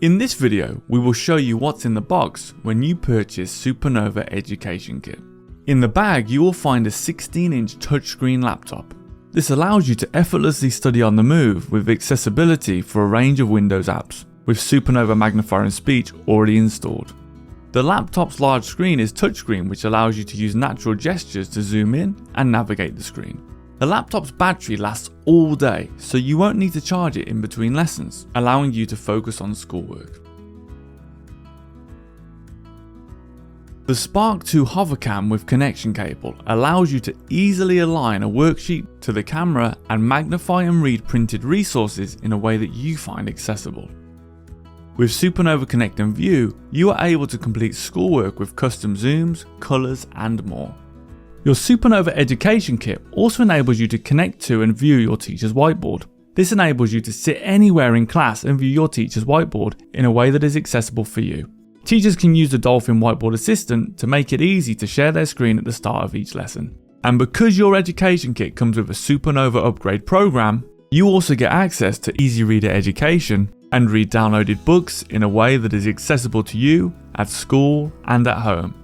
In this video, we will show you what's in the box when you purchase SuperNova Education Kit. In the bag, you will find a 16-inch touchscreen laptop. This allows you to effortlessly study on the move with accessibility for a range of Windows apps, with SuperNova Magnifier and Speech already installed. The laptop's large screen is touchscreen, which allows you to use natural gestures to zoom in and navigate the screen. The laptop's battery lasts all day, so you won't need to charge it in between lessons, allowing you to focus on schoolwork. The Spark 2 hovercam with connection cable allows you to easily align a worksheet to the camera and magnify and read printed resources in a way that you find accessible. With SuperNova Connect and View, you are able to complete schoolwork with custom zooms, colours and more. Your SuperNova Education Kit also enables you to connect to and view your teacher's whiteboard. This enables you to sit anywhere in class and view your teacher's whiteboard in a way that is accessible for you. Teachers can use the Dolphin Whiteboard Assistant to make it easy to share their screen at the start of each lesson. And because your Education Kit comes with a SuperNova Upgrade program, you also get access to Easy Reader Education and read downloaded books in a way that is accessible to you at school and at home.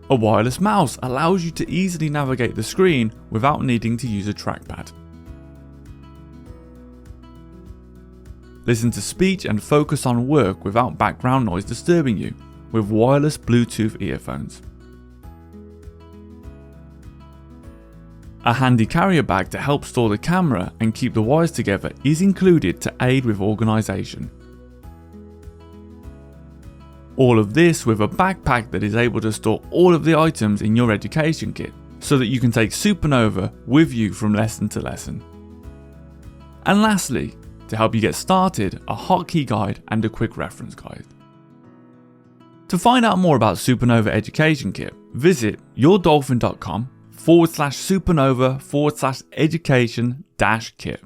A wireless mouse allows you to easily navigate the screen without needing to use a trackpad. Listen to speech and focus on work without background noise disturbing you with wireless Bluetooth earphones. A handy carrier bag to help store the camera and keep the wires together is included to aid with organisation. All of this with a backpack that is able to store all of the items in your education kit so that you can take SuperNova with you from lesson to lesson. And lastly, to help you get started, a hotkey guide and a quick reference guide. To find out more about SuperNova Education Kit, visit yourdolphin.com/supernova/education-kit.